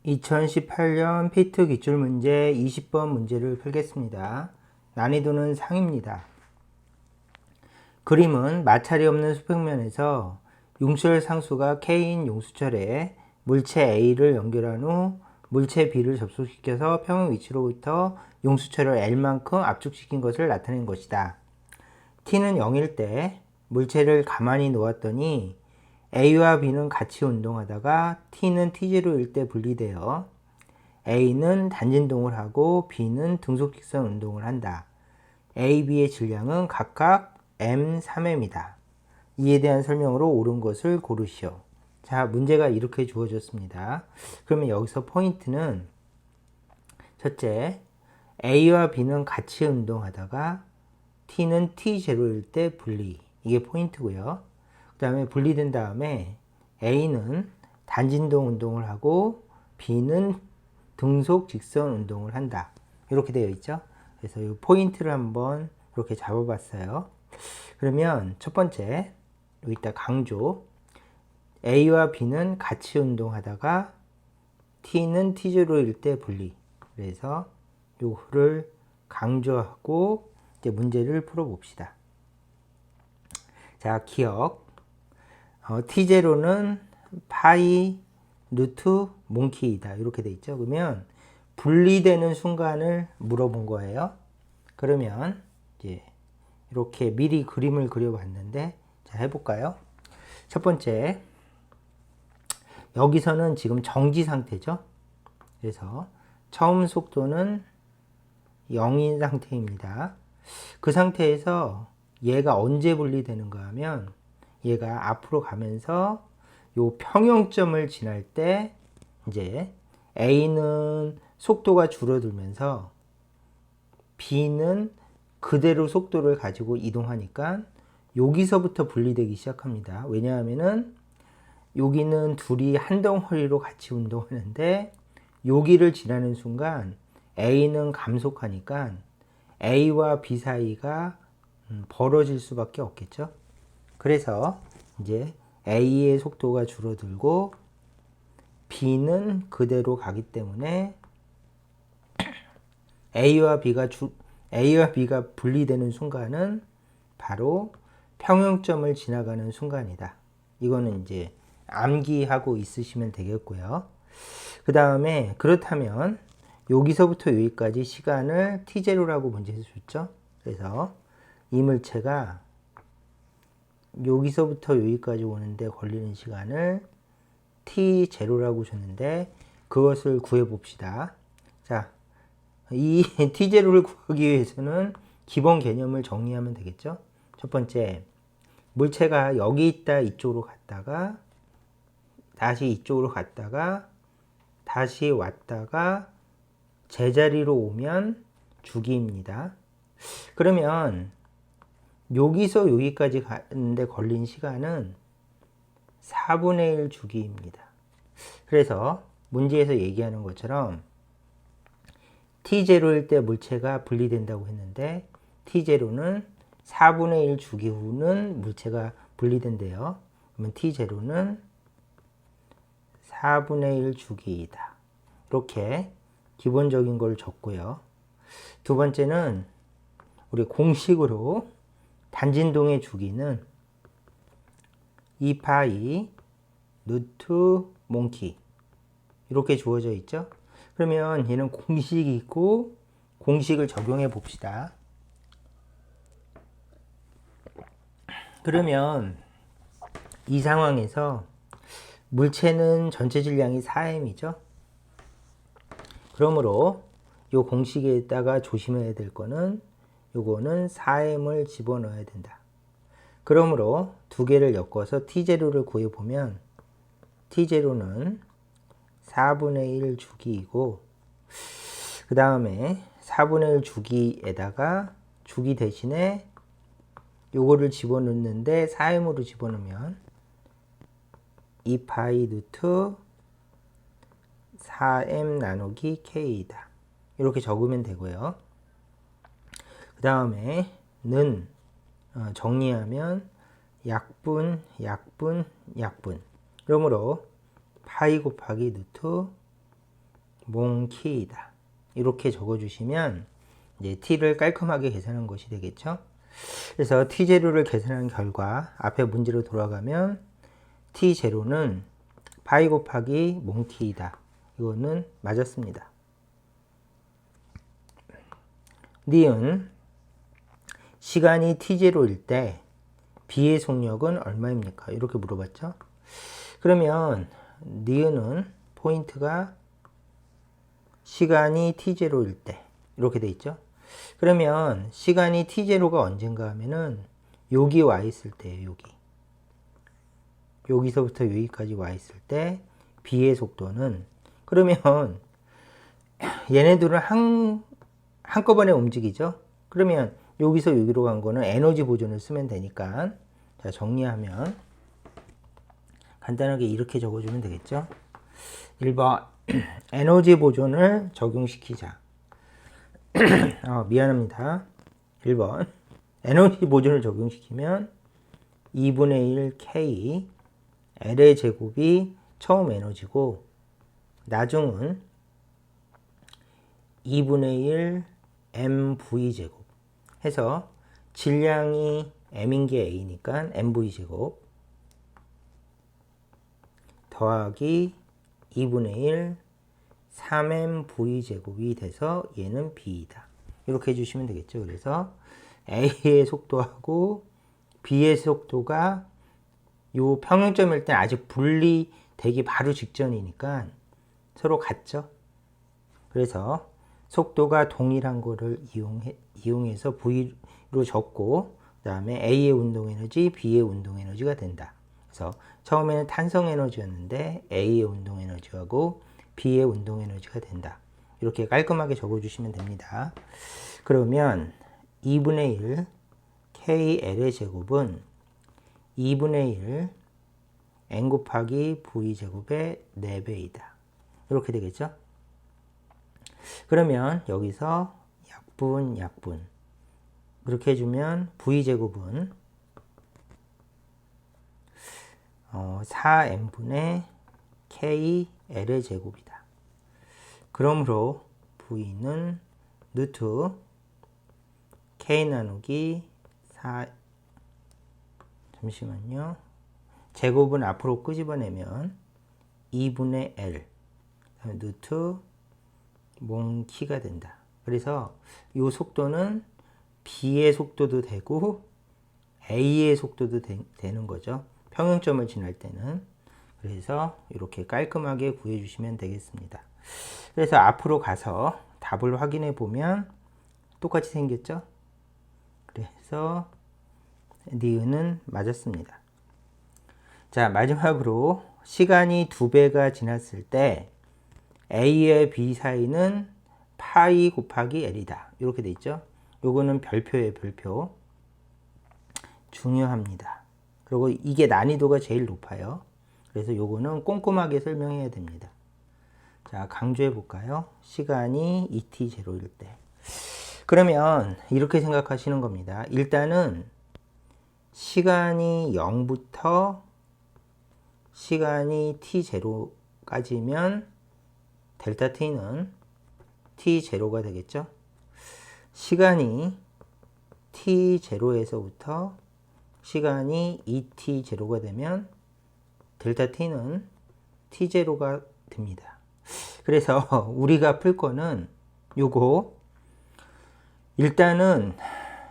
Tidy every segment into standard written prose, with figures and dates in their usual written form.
2018년 피트 기출문제 20번 문제를 풀겠습니다. 난이도는 상입니다. 그림은 마찰이 없는 수평면에서 용수철 상수가 K인 용수철에 물체 A를 연결한 후 물체 B를 접속시켜서 평행 위치로부터 용수철을 L만큼 압축시킨 것을 나타낸 것이다. T는 0일 때 물체를 가만히 놓았더니 A와 B는 같이 운동하다가 T는 T0일 때 분리되어 A는 단진동을 하고 B는 등속직선 운동을 한다. A, B의 질량은 각각 M3M이다. 이에 대한 설명으로 옳은 것을 고르시오. 자, 문제가 이렇게 주어졌습니다. 그러면 여기서 포인트는 첫째, A와 B는 같이 운동하다가 T는 T0일 때 분리. 이게 포인트고요. 그 다음에 분리된 다음에 A는 단진동 운동을 하고 B는 등속 직선 운동을 한다. 이렇게 되어 있죠. 그래서 이 포인트를 한번 이렇게 잡아봤어요. 그러면 첫 번째, 여기다 강조. A와 B는 같이 운동하다가 T는 T0일 때 분리. 그래서 요거를 강조하고 이제 문제를 풀어봅시다. 자, 기억. T0는 파이 루트 몽키이다. 이렇게 돼 있죠. 그러면 분리되는 순간을 물어본 거예요. 그러면 이제 이렇게 미리 그림을 그려봤는데, 자, 해볼까요? 첫 번째, 여기서는 지금 정지 상태죠. 그래서 처음 속도는 0인 상태입니다. 그 상태에서 얘가 언제 분리되는가 하면 얘가 앞으로 가면서 요 평형점을 지날 때 이제 A는 속도가 줄어들면서 B는 그대로 속도를 가지고 이동하니까 여기서부터 분리되기 시작합니다. 왜냐하면은 여기는 둘이 한 덩어리로 같이 운동하는데 여기를 지나는 순간 A는 감속하니까 A와 B 사이가 벌어질 수밖에 없겠죠. 그래서 이제 A의 속도가 줄어들고 B는 그대로 가기 때문에 A와 B가 분리되는 순간은 바로 평형점을 지나가는 순간이다. 이거는 이제 암기하고 있으시면 되겠고요. 그 다음에 그렇다면 여기서부터 여기까지 시간을 T0라고 문제에서 줬죠. 그래서 이 물체가 여기서부터 여기까지 오는데 걸리는 시간을 T0라고 줬는데 그것을 구해 봅시다. 자, 이 T0를 구하기 위해서는 기본 개념을 정리하면 되겠죠. 첫 번째, 물체가 여기 있다 이쪽으로 갔다가 다시 이쪽으로 갔다가 다시 왔다가 제자리로 오면 주기입니다. 그러면 여기서 여기까지 가는데 걸린 시간은 4분의 1 주기입니다. 그래서 문제에서 얘기하는 것처럼 T0일 때 물체가 분리된다고 했는데 T0는 4분의 1 주기 후는 물체가 분리된대요. 그러면 T0는 4분의 1 주기이다. 이렇게 기본적인 걸 적고요. 두 번째는 우리 공식으로 단진동의 주기는 2파이 루트 몽키 이렇게 주어져 있죠. 그러면 얘는 공식이 있고 공식을 적용해 봅시다. 그러면 이 상황에서 물체는 전체 질량이 4m이죠. 그러므로 이 공식에다가 조심해야 될 거는 요거는 4m을 집어넣어야 된다. 그러므로 두 개를 엮어서 T0를 구해보면 T0는 4분의 1 주기이고 그 다음에 4분의 1 주기에다가 주기 대신에 요거를 집어넣는데 4m으로 집어넣으면 2파이 루트 4m 나누기 k이다. 이렇게 적으면 되고요. 그 다음에 는 정리하면 약분, 약분, 약분. 그러므로 파이 곱하기 루트 몽키이다. 이렇게 적어주시면 이제 t를 깔끔하게 계산한 것이 되겠죠. 그래서 t0를 계산한 결과 앞에 문제로 돌아가면 t0는 파이 곱하기 몽t이다. 이거는 맞았습니다. 니은 시간이 t0일 때 b의 속력은 얼마입니까? 이렇게 물어봤죠. 그러면 니은은 포인트가 시간이 t0일 때 이렇게 돼 있죠. 그러면 시간이 t0가 언젠가 하면은 여기 와 있을 때예요. 여기서부터 여기까지 와 있을 때 b의 속도는, 그러면 얘네들은 한꺼번에 움직이죠. 그러면 여기서 여기로 간 거는 에너지 보존을 쓰면 되니까, 자 정리하면 간단하게 이렇게 적어주면 되겠죠. 1번 에너지 보존을 적용시키자. 미안합니다. 1번 에너지 보존을 적용시키면 2분의 1 K L의 제곱이 처음 에너지고 나중은 2분의 1 mv 제곱 해서 질량이 m인 게 A니까 mv 제곱 더하기 2분의 1 3mv 제곱이 돼서 얘는 b이다. 이렇게 해주시면 되겠죠. 그래서 A의 속도하고 B의 속도가 요 평행점일 때 아직 분리되기 바로 직전이니까 서로 같죠. 그래서 속도가 동일한 거를 이용해서 V로 적고, 그 다음에 A의 운동에너지, B의 운동에너지가 된다. 그래서 처음에는 탄성에너지였는데 A의 운동에너지하고 B의 운동에너지가 된다. 이렇게 깔끔하게 적어주시면 됩니다. 그러면 2분의 1 KL의 제곱은 2분의 1 N 곱하기 V 제곱의 4배이다. 이렇게 되겠죠? 그러면 여기서 약분 그렇게 해주면 V 제곱은 4n분의 KL의 제곱이다. 그러므로 V는 루트 K 나누기 4, 잠시만요. 제곱은 앞으로 끄집어내면 2분의 L 루트 몽키가 된다. 그래서 이 속도는 B의 속도도 되고 A의 속도도 되는 거죠. 평행점을 지날 때는. 그래서 이렇게 깔끔하게 구해주시면 되겠습니다. 그래서 앞으로 가서 답을 확인해 보면 똑같이 생겼죠. 그래서 니은은 맞았습니다. 자, 마지막으로 시간이 2배가 지났을 때 A와 B 사이는 파이 곱하기 L이다. 이렇게 돼 있죠. 요거는 별표예요, 별표. 중요합니다. 그리고 이게 난이도가 제일 높아요. 그래서 요거는 꼼꼼하게 설명해야 됩니다. 자, 강조해 볼까요? 시간이 2t0일 때. 그러면 이렇게 생각하시는 겁니다. 일단은 시간이 0부터 시간이 t0까지면 델타 t는 t0가 되겠죠. 시간이 t0에서부터 시간이 2t0가 되면 델타 t는 t0가 됩니다. 그래서 우리가 풀 거는 요거, 일단은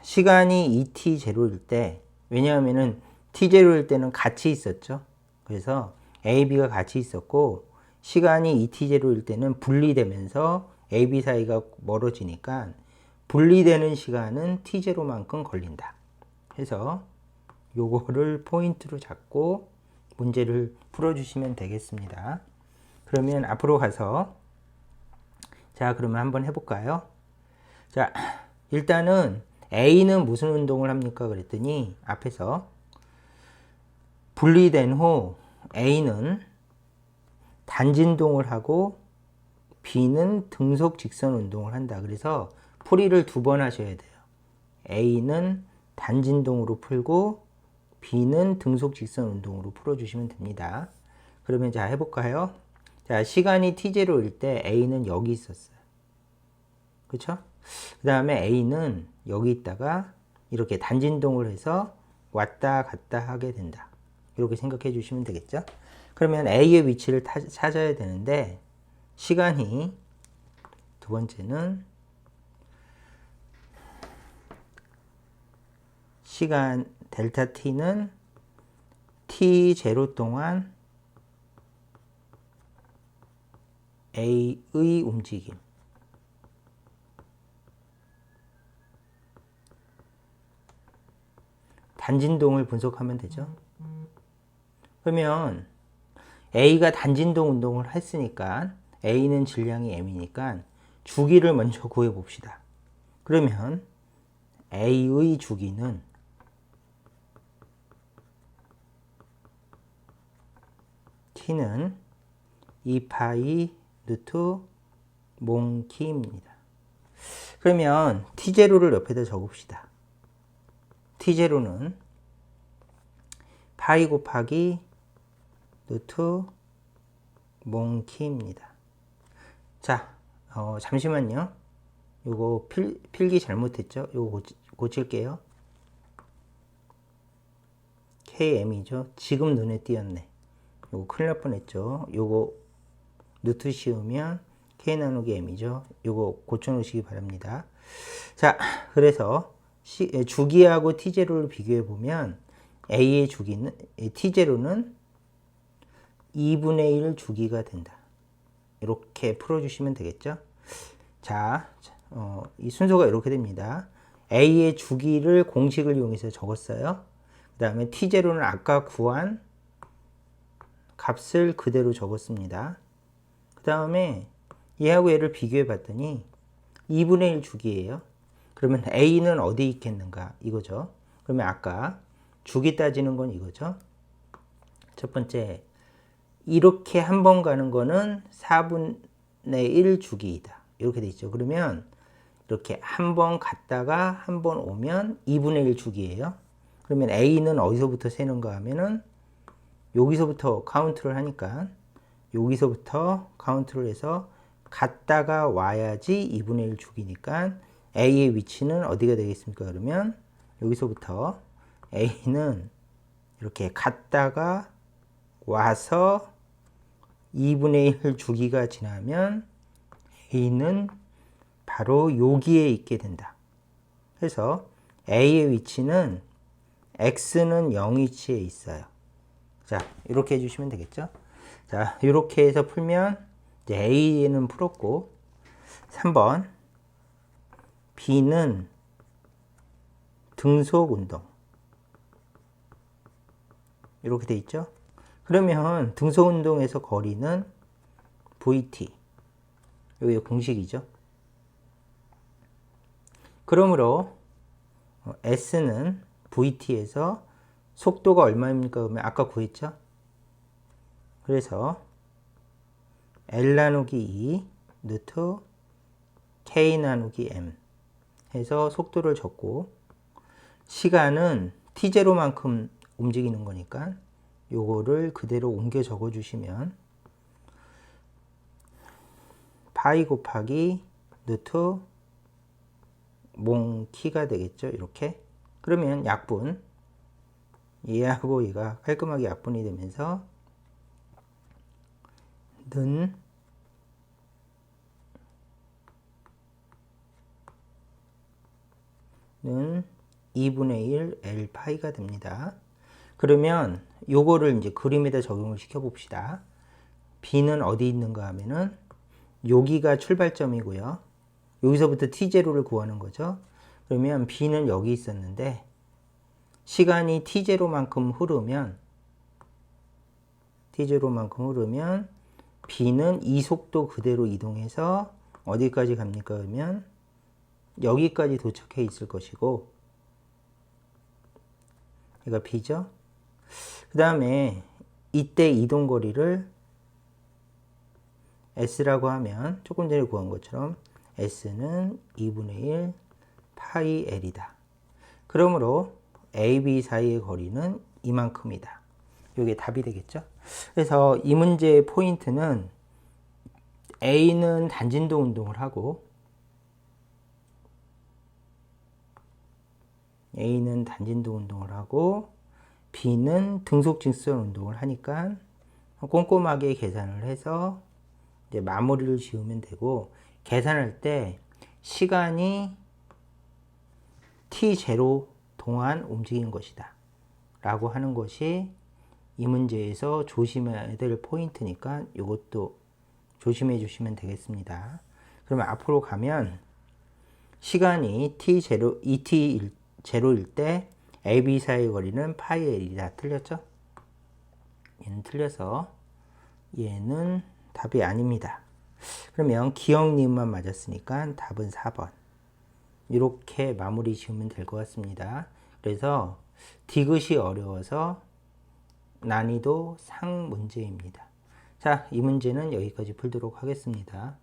시간이 2t0일 때, 왜냐하면은 t0일 때는 같이 있었죠. 그래서 A, B가 같이 있었고 시간이 2t0일 때는 분리되면서 A, B 사이가 멀어지니까 분리되는 시간은 t0만큼 걸린다. 해서 요거를 포인트로 잡고 문제를 풀어주시면 되겠습니다. 그러면 앞으로 가서 자, 그러면 한번 해볼까요? 자, 일단은 A는 무슨 운동을 합니까? 그랬더니 앞에서 분리된 후 A는 단진동을 하고 B는 등속 직선 운동을 한다. 그래서 풀이를 2번 하셔야 돼요. A는 단진동으로 풀고 B는 등속 직선 운동으로 풀어주시면 됩니다. 그러면 자, 해볼까요? 자, 시간이 t0일 때 A는 여기 있었어요. 그쵸? 그 다음에 A는 여기 있다가 이렇게 단진동을 해서 왔다 갔다 하게 된다. 이렇게 생각해 주시면 되겠죠? 그러면 A의 위치를 찾아야 되는데, 시간이, 두 번째는 시간 델타 t는 t0 동안 A의 움직임. 단진동을 분석하면 되죠. 그러면 A가 단진동 운동을 했으니까 A는 질량이 m이니까 주기를 먼저 구해 봅시다. 그러면 A의 주기는 T는 2파이 루트 몽키입니다. 그러면 T0를 옆에다 적읍시다. T0는 파이 곱하기 루트 몽키입니다. 자, 잠시만요. 요거 필기 잘못했죠? 요거 고칠게요. KM이죠. 지금 눈에 띄었네. 요거 큰일 날 뻔했죠. 요거 루트 씌우면 K 나누기 M이죠. 요거 고쳐놓으시기 바랍니다. 자, 그래서 주기하고 T0를 비교해 보면 A의 주기는 T0는 2분의 1 주기가 된다. 이렇게 풀어주시면 되겠죠. 자, 이 순서가 이렇게 됩니다. A의 주기를 공식을 이용해서 적었어요. 그 다음에 T0는 아까 구한 값을 그대로 적었습니다. 그 다음에 얘하고 얘를 비교해 봤더니 2분의 1 주기예요. 그러면 A는 어디에 있겠는가 이거죠. 그러면 아까 주기 따지는 건 이거죠. 첫 번째, 이렇게 한 번 가는 거는 4분의 1 주기이다. 이렇게 돼 있죠. 그러면 이렇게 한 번 갔다가 한 번 오면 2분의 1 주기예요. 그러면 A는 어디서부터 세는가 하면은 여기서부터 카운트를 하니까 여기서부터 카운트를 해서 갔다가 와야지 2분의 1 주기니까 A의 위치는 어디가 되겠습니까? 그러면 여기서부터 A는 이렇게 갔다가 와서 2분의 1 주기가 지나면 A는 바로 여기에 있게 된다. 그래서 A의 위치는 X는 0 위치에 있어요. 자, 이렇게 해주시면 되겠죠? 자, 이렇게 해서 풀면 이제 A는 풀었고 3번 B는 등속 운동 이렇게 돼 있죠? 그러면 등속 운동에서 거리는 VT 여기 공식이죠. 그러므로 S는 VT에서 속도가 얼마입니까? 그러면 아까 구했죠? 그래서 L 나누기 2 루트 K 나누기 M 해서 속도를 적고 시간은 T0만큼 움직이는 거니까 요거를 그대로 옮겨 적어 주시면 파이 곱하기 루트 몽키가 되겠죠. 이렇게. 그러면 약분 얘하고 얘가 깔끔하게 약분이 되면서 는 2분의 1 L 파이가 됩니다. 그러면 요거를 이제 그림에다 적용을 시켜 봅시다. B는 어디 있는가 하면은 여기가 출발점이고요. 여기서부터 T0를 구하는 거죠. 그러면 B는 여기 있었는데 시간이 T0만큼 흐르면 B는 이 속도 그대로 이동해서 어디까지 갑니까? 그러면 여기까지 도착해 있을 것이고 얘가 B죠. 그 다음에 이때 이동거리를 S라고 하면 조금 전에 구한 것처럼 S는 2분의 1 파이 L이다. 그러므로 A, B 사이의 거리는 이만큼이다. 이게 답이 되겠죠. 그래서 이 문제의 포인트는 A는 단진도 운동을 하고 B는 등속직선 운동을 하니까 꼼꼼하게 계산을 해서 이제 마무리를 지으면 되고, 계산할 때 시간이 t0 동안 움직인 것이다 라고 하는 것이 이 문제에서 조심해야 될 포인트니까 이것도 조심해 주시면 되겠습니다. 그러면 앞으로 가면 시간이 t0, 2t0일 때 AB 사이의 거리는 파이 L이다. 틀렸죠? 얘는 틀려서 얘는 답이 아닙니다. 그러면 기억니은만 맞았으니까 답은 4번. 이렇게 마무리 지으면 될 것 같습니다. 그래서 디귿이 어려워서 난이도 상 문제입니다. 자, 이 문제는 여기까지 풀도록 하겠습니다.